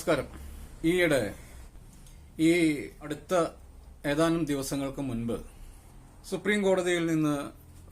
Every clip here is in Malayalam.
നമസ്കാരം. ഈയിടെ ഈ അടുത്ത ഏതാനും ദിവസങ്ങൾക്ക് മുൻപ് സുപ്രീം കോടതിയിൽ നിന്ന്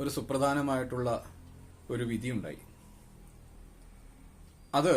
ഒരു സുപ്രധാനമായിട്ടുള്ള ഒരു വിധിയുണ്ടായി. അത്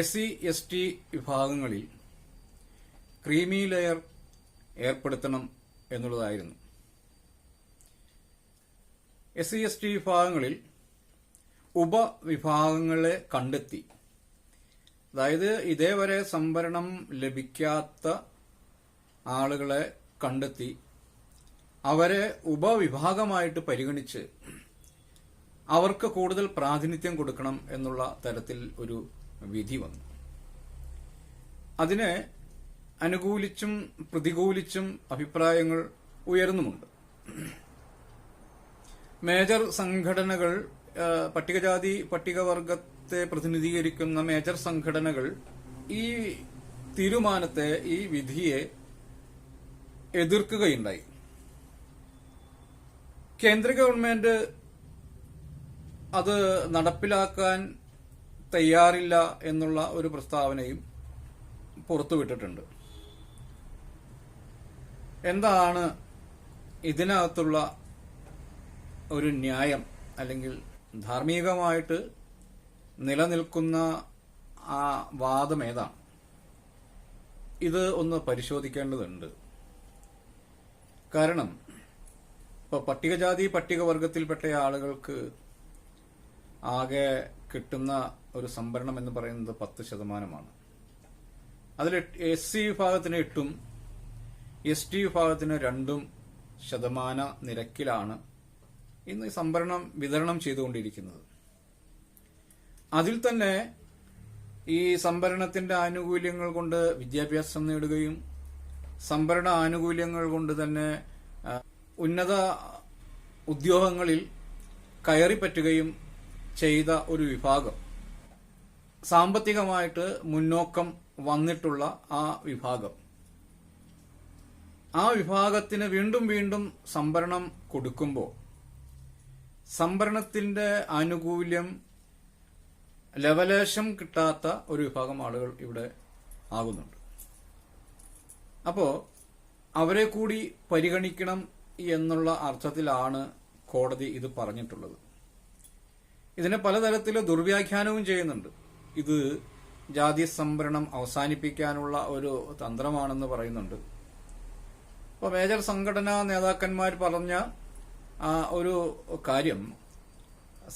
SC/ST വിഭാഗങ്ങളിൽ ക്രീമി ലെയർ ഏർപ്പെടുത്തണം എന്നുള്ളതായിരുന്നു. SC/ST വിഭാഗങ്ങളിൽ ഉപവിഭാഗങ്ങളെ കണ്ടെത്തി, അതായത് ഇതേവരെ സംവരണം ലഭിക്കാത്ത ആളുകളെ കണ്ടെത്തി അവരെ ഉപവിഭാഗമായിട്ട് പരിഗണിച്ച് അവർക്ക് കൂടുതൽ പ്രാതിനിധ്യം കൊടുക്കണം എന്നുള്ള തരത്തിൽ ഒരു വിധി വന്നു. അതിനെ അനുകൂലിച്ചും പ്രതികൂലിച്ചും അഭിപ്രായങ്ങൾ ഉയർന്നുമുണ്ട്. മേജർ സംഘടനകൾ, പട്ടികജാതി പട്ടികവർഗത്തെ പ്രതിനിധീകരിക്കുന്ന മേജർ സംഘടനകൾ ഈ തീരുമാനത്തെ, ഈ വിധിയെ എതിർക്കുകയുണ്ടായി. കേന്ദ്ര ഗവൺമെന്റ് അത് നടപ്പിലാക്കാൻ തയ്യാറില്ല എന്നുള്ള ഒരു പ്രസ്താവനയും പുറത്തുവിട്ടിട്ടുണ്ട്. എന്താണ് ഇതിനകത്തുള്ള ഒരു ന്യായം, അല്ലെങ്കിൽ ധാർമ്മികമായിട്ട് നിലനിൽക്കുന്ന ആ വാദം ഏതാണ്? ഇത് ഒന്ന് പരിശോധിക്കേണ്ടതുണ്ട്. കാരണം ഇപ്പൊ പട്ടികജാതി പട്ടികവർഗത്തിൽപ്പെട്ട ആളുകൾക്ക് ആകെ കിട്ടുന്ന ഒരു സംവരണം എന്ന് പറയുന്നത് 10%. അതിൽ SC വിഭാഗത്തിന് 8%, ST വിഭാഗത്തിന് 2% നിരക്കിലാണ് ഇന്ന് ഈ സംവരണം വിതരണം ചെയ്തുകൊണ്ടിരിക്കുന്നത്. അതിൽ തന്നെ ഈ സംവരണത്തിന്റെ ആനുകൂല്യങ്ങൾ കൊണ്ട് വിദ്യാഭ്യാസം നേടുകയും സംവരണ ആനുകൂല്യങ്ങൾ കൊണ്ട് തന്നെ ഉന്നത ഉദ്യോഗങ്ങളിൽ കയറിപ്പറ്റുകയും ചെയ്ത ഒരു വിഭാഗം, സാമ്പത്തികമായിട്ട് മുന്നോക്കം വന്നിട്ടുള്ള ആ വിഭാഗത്തിന് വീണ്ടും വീണ്ടും സംവരണം കൊടുക്കുമ്പോൾ സംവരണത്തിന്റെ ആനുകൂല്യം ലവലേശം കിട്ടാത്ത ഒരു വിഭാഗം ആളുകൾ ഇവിടെ ആകുന്നുണ്ട്. അപ്പോ അവരെ കൂടി പരിഗണിക്കണം എന്നുള്ള അർത്ഥത്തിലാണ് കോടതി ഇത് പറഞ്ഞിട്ടുള്ളത്. ഇതിനെ പലതരത്തിൽ ദുർവ്യാഖ്യാനവും ചെയ്യുന്നുണ്ട്. ഇത് ജാതി സംവരണം അവസാനിപ്പിക്കാനുള്ള ഒരു തന്ത്രമാണെന്ന് പറയുന്നുണ്ട്. അപ്പോൾ മേജർ സംഘടനാ നേതാക്കന്മാർ പറഞ്ഞ ഒരു കാര്യം,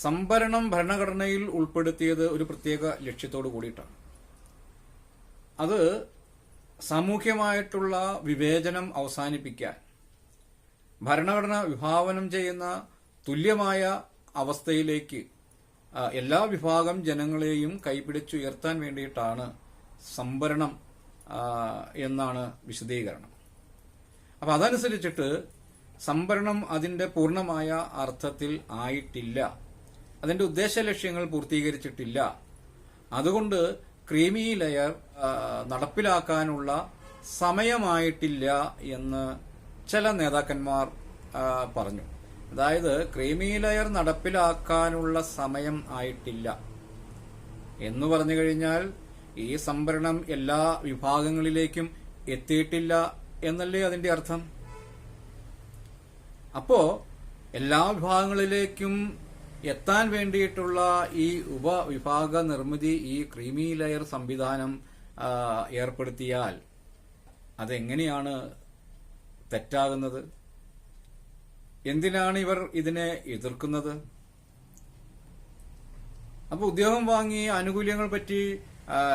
സംവരണം ഭരണഘടനയിൽ ഉൾപ്പെടുത്തിയത് ഒരു പ്രത്യേക ലക്ഷ്യത്തോടു കൂടിയിട്ടാണ്. അത് സാമൂഹ്യമായിട്ടുള്ള വിവേചനം അവസാനിപ്പിക്കാൻ, ഭരണഘടന വിഭാവനം ചെയ്യുന്ന തുല്യമായ അവസ്ഥയിലേക്ക് എല്ലാ വിഭാഗം ജനങ്ങളെയും കൈപിടിച്ചുയർത്താൻ വേണ്ടിയിട്ടാണ് സംവരണം എന്നാണ് വിശദീകരണം. അപ്പൊ അതനുസരിച്ചിട്ട് സംവരണം അതിന്റെ പൂർണ്ണമായ അർത്ഥത്തിൽ ആയിട്ടില്ല, അതിന്റെ ഉദ്ദേശ ലക്ഷ്യങ്ങൾ പൂർത്തീകരിച്ചിട്ടില്ല. അതുകൊണ്ട് ക്രീമി ലെയർ നടപ്പിലാക്കാനുള്ള സമയമായിട്ടില്ല എന്ന് ചില നേതാക്കന്മാർ പറഞ്ഞു. അതായത് ക്രീമി ലെയർ നടപ്പിലാക്കാനുള്ള സമയം ആയിട്ടില്ല എന്ന് പറഞ്ഞു കഴിഞ്ഞാൽ ഈ സംവരണം എല്ലാ വിഭാഗങ്ങളിലേക്കും എത്തിയിട്ടില്ല എന്നല്ലേ അതിന്റെ അർത്ഥം. അപ്പോ എല്ലാ വിഭാഗങ്ങളിലേക്കും എത്താൻ വേണ്ടിയിട്ടുള്ള ഈ ഉപവിഭാഗ നിർമ്മിതി, ഈ ക്രീമി ലെയർ സംവിധാനം ഏർപ്പെടുത്തിയാൽ അതെങ്ങനെയാണ് തെറ്റാകുന്നത്? എന്തിനാണ് ഇവർ ഇതിനെ എതിർക്കുന്നത്? അപ്പൊ ഉദ്യോഗം വാങ്ങി ആനുകൂല്യങ്ങൾ പറ്റി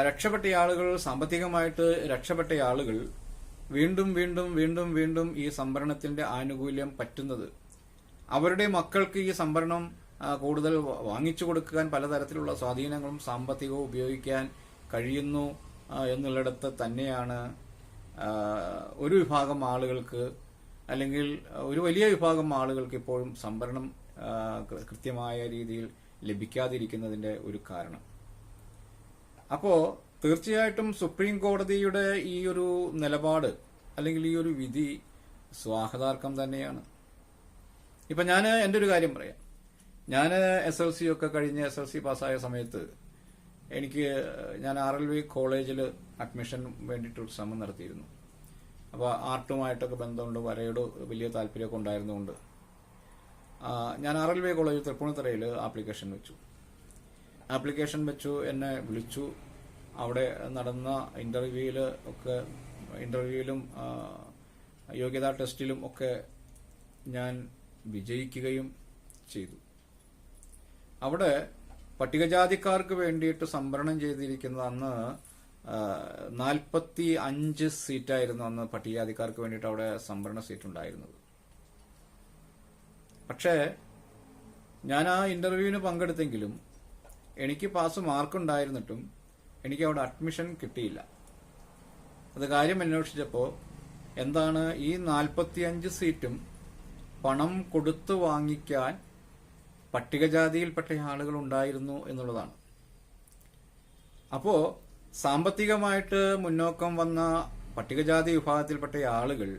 രക്ഷപ്പെട്ട ആളുകൾ, സാമ്പത്തികമായിട്ട് രക്ഷപ്പെട്ട ആളുകൾ വീണ്ടും വീണ്ടും വീണ്ടും വീണ്ടും ഈ സംവരണത്തിന്റെ ആനുകൂല്യം പറ്റുന്നത്, അവരുടെ മക്കൾക്ക് ഈ സംവരണം കൂടുതൽ വാങ്ങിച്ചു കൊടുക്കാൻ പലതരത്തിലുള്ള സ്വാധീനങ്ങളും സാമ്പത്തികവും ഉപയോഗിക്കാൻ കഴിയുന്നു എന്നുള്ളിടത്ത് തന്നെയാണ് ഒരു വിഭാഗം ആളുകൾക്ക്, അല്ലെങ്കിൽ ഒരു വലിയ വിഭാഗം ആളുകൾക്ക് ഇപ്പോഴും സംവരണം കൃത്യമായ രീതിയിൽ ലഭിക്കാതിരിക്കുന്നതിന്റെ ഒരു കാരണം. അപ്പോ തീർച്ചയായിട്ടും സുപ്രീം കോടതിയുടെ ഈ ഒരു നിലപാട്, അല്ലെങ്കിൽ ഈ ഒരു വിധി സ്വാഗതാർഹം തന്നെയാണ്. ഇപ്പൊ ഞാൻ എൻ്റെ ഒരു കാര്യം പറയാം. ഞാൻ SLC ഒക്കെ കഴിഞ്ഞ് SLC പാസ്സായ സമയത്ത് ഞാൻ RLV കോളേജിൽ അഡ്മിഷൻ വേണ്ടിയിട്ടൊരു ശ്രമം നടത്തിയിരുന്നു. അപ്പോൾ ആർട്ടുമായിട്ടൊക്കെ ബന്ധമുണ്ട്, വരയോട് വലിയ താല്പര്യമൊക്കെ ഉണ്ടായിരുന്നുകൊണ്ട് ഞാൻ RLV കോളേജ് തൃപ്പൂണിത്തുറയിൽ ആപ്ലിക്കേഷൻ വെച്ചു. എന്നെ വിളിച്ചു. അവിടെ നടന്ന ഇന്റർവ്യൂവിലും യോഗ്യതാ ടെസ്റ്റിലും ഒക്കെ ഞാൻ വിജയിക്കുകയും ചെയ്തു. അവിടെ പട്ടികജാതിക്കാർക്ക് വേണ്ടിയിട്ട് സംവരണം ചെയ്തിരിക്കുന്നത് അന്ന് 45 സീറ്റായിരുന്നു അന്ന് പട്ടികജാതിക്കാർക്ക് വേണ്ടിയിട്ട് അവിടെ സംവരണ സീറ്റ് ഉണ്ടായിരുന്നത്. പക്ഷേ ഞാൻ ആ ഇന്റർവ്യൂവിന് പങ്കെടുത്തെങ്കിലും എനിക്ക് പാസ് മാർക്കുണ്ടായിരുന്നിട്ടും എനിക്ക് അവിടെ അഡ്മിഷൻ കിട്ടിയില്ല. അത് കാര്യം അന്വേഷിച്ചപ്പോൾ എന്താണ്, ഈ 45 സീറ്റും പണം കൊടുത്തു വാങ്ങിക്കാൻ പട്ടികജാതിയിൽപ്പെട്ട ആളുകൾ ഉണ്ടായിരുന്നു എന്നുള്ളതാണ്. അപ്പോ സാമ്പത്തികമായിട്ട് മുന്നോക്കം വന്ന പട്ടികജാതി വിഭാഗത്തിൽപ്പെട്ട ആളുകൾ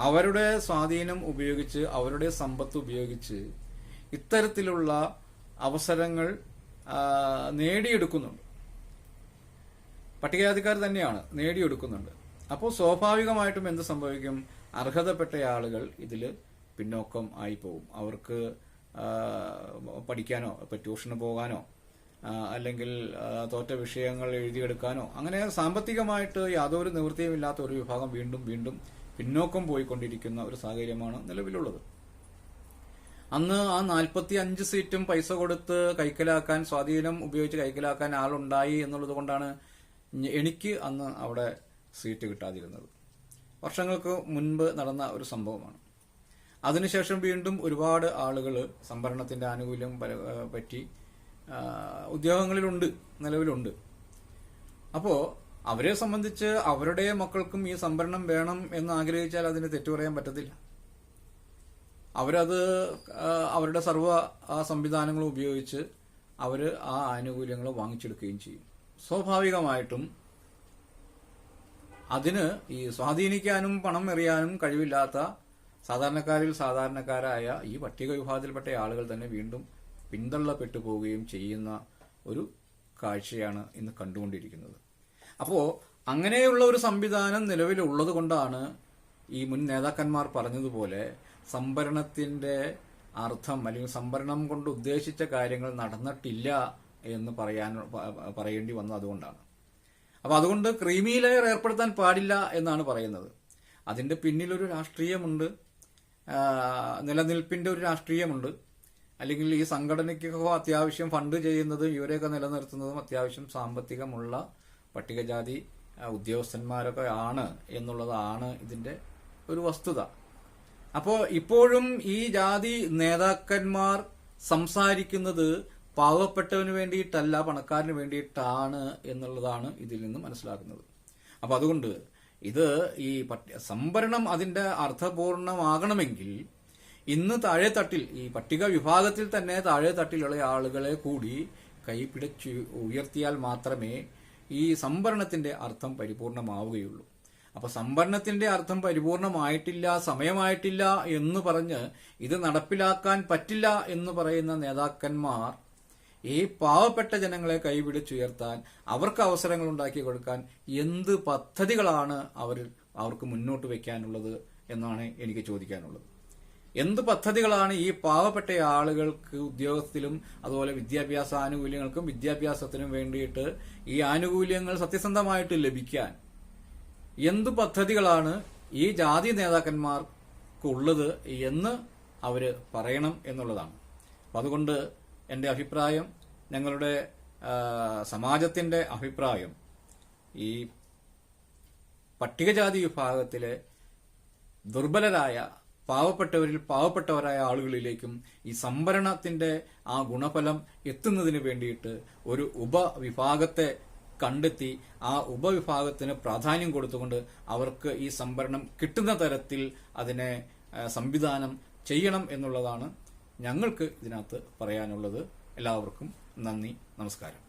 അവരുടെ സ്വാധീനം ഉപയോഗിച്ച്, അവരുടെ സമ്പത്ത് ഉപയോഗിച്ച് ഇത്തരത്തിലുള്ള അവസരങ്ങൾ നേടിയെടുക്കുന്നുണ്ട്. പട്ടികജാതിക്കാർ തന്നെയാണ് നേടിയെടുക്കുന്നുണ്ട്. അപ്പോൾ സ്വാഭാവികമായിട്ടും എന്ത് സംഭവിക്കും, അർഹതപ്പെട്ട ആളുകൾ ഇതിൽ പിന്നോക്കം ആയി പോകും. അവർക്ക് പഠിക്കാനോ, ഇപ്പൊ ട്യൂഷന് പോകാനോ, അല്ലെങ്കിൽ തോറ്റ വിഷയങ്ങൾ എഴുതിയെടുക്കാനോ, അങ്ങനെ സാമ്പത്തികമായിട്ട് യാതൊരു നിവൃത്തിയും ഇല്ലാത്ത ഒരു വിഭാഗം വീണ്ടും വീണ്ടും പിന്നോക്കം പോയിക്കൊണ്ടിരിക്കുന്ന ഒരു സാഹചര്യമാണ് നിലവിലുള്ളത്. അന്ന് ആ 45 സീറ്റും പൈസ കൊടുത്ത് കൈക്കലാക്കാൻ, സ്വാധീനം ഉപയോഗിച്ച് കൈക്കലാക്കാൻ ആളുണ്ടായി എന്നുള്ളത് കൊണ്ടാണ് എനിക്ക് അന്ന് അവിടെ സീറ്റ് കിട്ടാതിരുന്നത്. വർഷങ്ങൾക്ക് മുൻപ് നടന്ന ഒരു സംഭവമാണ്. അതിനുശേഷം വീണ്ടും ഒരുപാട് ആളുകൾ സംവരണത്തിന്റെ ആനുകൂല്യം പറ്റി ഉദ്യോഗങ്ങളിലുണ്ട്, നിലവിലുണ്ട്. അപ്പോ അവരെ സംബന്ധിച്ച് അവരുടെ മക്കൾക്കും ഈ സംവരണം വേണം എന്ന് ആഗ്രഹിച്ചാൽ അതിന് തെറ്റു പറയാൻ പറ്റത്തില്ല. അവരത് അവരുടെ സർവ്വ സംവിധാനങ്ങളും ഉപയോഗിച്ച് അവർ ആ ആനുകൂല്യങ്ങൾ വാങ്ങിച്ചെടുക്കുകയും ചെയ്യും. സ്വാഭാവികമായിട്ടും അതിന് ഈ സ്വാധീനിക്കാനും പണം എറിയാനും കഴിവില്ലാത്ത സാധാരണക്കാരായ ഈ പട്ടിക വിഭാഗത്തിൽപ്പെട്ട ആളുകൾ തന്നെ വീണ്ടും പിന്തള്ളപ്പെട്ടു പോവുകയും ചെയ്യുന്ന ഒരു കാഴ്ചയാണ് ഇന്ന് കണ്ടുകൊണ്ടിരിക്കുന്നത്. അപ്പോൾ അങ്ങനെയുള്ള ഒരു സംവിധാനം നിലവിലുള്ളത് കൊണ്ടാണ് ഈ മുൻ നേതാക്കന്മാർ പറഞ്ഞതുപോലെ സംവരണത്തിന്റെ അർത്ഥം, അല്ലെങ്കിൽ സംവരണം കൊണ്ട് ഉദ്ദേശിച്ച കാര്യങ്ങൾ നടന്നിട്ടില്ല എന്ന് പറയേണ്ടി വന്നത് അതുകൊണ്ടാണ്. അപ്പൊ അതുകൊണ്ട് ക്രീമി ലെയർ ഏർപ്പെടുത്താൻ പാടില്ല എന്നാണ് പറയുന്നത്. അതിന്റെ പിന്നിലൊരു രാഷ്ട്രീയമുണ്ട്, നിലനിൽപ്പിന്റെ ഒരു രാഷ്ട്രീയമുണ്ട്. അല്ലെങ്കിൽ ഈ സംഘടനയ്ക്കൊക്കെ അത്യാവശ്യം ഫണ്ട് ചെയ്യുന്നതും ഇവരെയൊക്കെ നിലനിർത്തുന്നതും അത്യാവശ്യം സാമ്പത്തികമുള്ള പട്ടികജാതി ഉദ്യോഗസ്ഥന്മാരൊക്കെ ആണ് എന്നുള്ളതാണ് ഇതിന്റെ ഒരു വസ്തുത. അപ്പോൾ ഇപ്പോഴും ഈ ജാതി നേതാക്കന്മാർ സംസാരിക്കുന്നത് പാവപ്പെട്ടവന് വേണ്ടിയിട്ടല്ല, പണക്കാരന് വേണ്ടിയിട്ടാണ് എന്നുള്ളതാണ് ഇതിൽ നിന്ന് മനസ്സിലാക്കുന്നത്. അപ്പൊ അതുകൊണ്ട് ഇത് ഈ സംവരണം അതിന്റെ അർത്ഥപൂർണമാകണമെങ്കിൽ ഇന്ന് താഴെത്തട്ടിൽ, ഈ പട്ടിക വിഭാഗത്തിൽ തന്നെ താഴെത്തട്ടിലുള്ള ആളുകളെ കൂടി കൈപിടിച്ച് ഉയർത്തിയാൽ മാത്രമേ ഈ സംവരണത്തിന്റെ അർത്ഥം പരിപൂർണമാവുകയുള്ളൂ. അപ്പൊ സംവരണത്തിന്റെ അർത്ഥം പരിപൂർണമായിട്ടില്ല, സമയമായിട്ടില്ല എന്ന് പറഞ്ഞ് ഇത് നടപ്പിലാക്കാൻ പറ്റില്ല എന്ന് പറയുന്ന നേതാക്കന്മാർ ഈ പാവപ്പെട്ട ജനങ്ങളെ കൈപിടിച്ചുയർത്താൻ, അവർക്ക് അവസരങ്ങൾ ഉണ്ടാക്കി കൊടുക്കാൻ എന്ത് പദ്ധതികളാണ് അവർക്ക് മുന്നോട്ട് വെക്കാനുള്ളത് എന്നാണ് എനിക്ക് ചോദിക്കാനുള്ളത്. എന്ത് പദ്ധതികളാണ് ഈ പാവപ്പെട്ട ആളുകൾക്ക് ഉദ്യോഗത്തിലും അതുപോലെ വിദ്യാഭ്യാസ ആനുകൂല്യങ്ങൾക്കും വിദ്യാഭ്യാസത്തിനും വേണ്ടിയിട്ട് ഈ ആനുകൂല്യങ്ങൾ സത്യസന്ധമായിട്ട് ലഭിക്കാൻ എന്ത് പദ്ധതികളാണ് ഈ ജാതി നേതാക്കന്മാർക്കുള്ളത് എന്ന് അവര് പറയണം എന്നുള്ളതാണ്. അതുകൊണ്ട് എന്റെ അഭിപ്രായം, ഞങ്ങളുടെ സമാജത്തിന്റെ അഭിപ്രായം, ഈ പട്ടികജാതി വിഭാഗത്തിലെ ദുർബലരായ പാവപ്പെട്ടവരിൽ പാവപ്പെട്ടവരായ ആളുകളിലേക്കും ഈ സംവരണത്തിന്റെ ആ ഗുണഫലം എത്തുന്നതിന് വേണ്ടിയിട്ട് ഒരു ഉപവിഭാഗത്തെ കണ്ടെത്തി ആ ഉപവിഭാഗത്തിന് പ്രാധാന്യം കൊടുത്തുകൊണ്ട് അവർക്ക് ഈ സംവരണം കിട്ടുന്ന തരത്തിൽ അതിനെ സംവിധാനം ചെയ്യണം എന്നുള്ളതാണ് ഞങ്ങൾക്ക് ഇതിനകത്ത് പറയാനുള്ളത്. എല്ലാവർക്കും നന്ദി, നമസ്കാരം.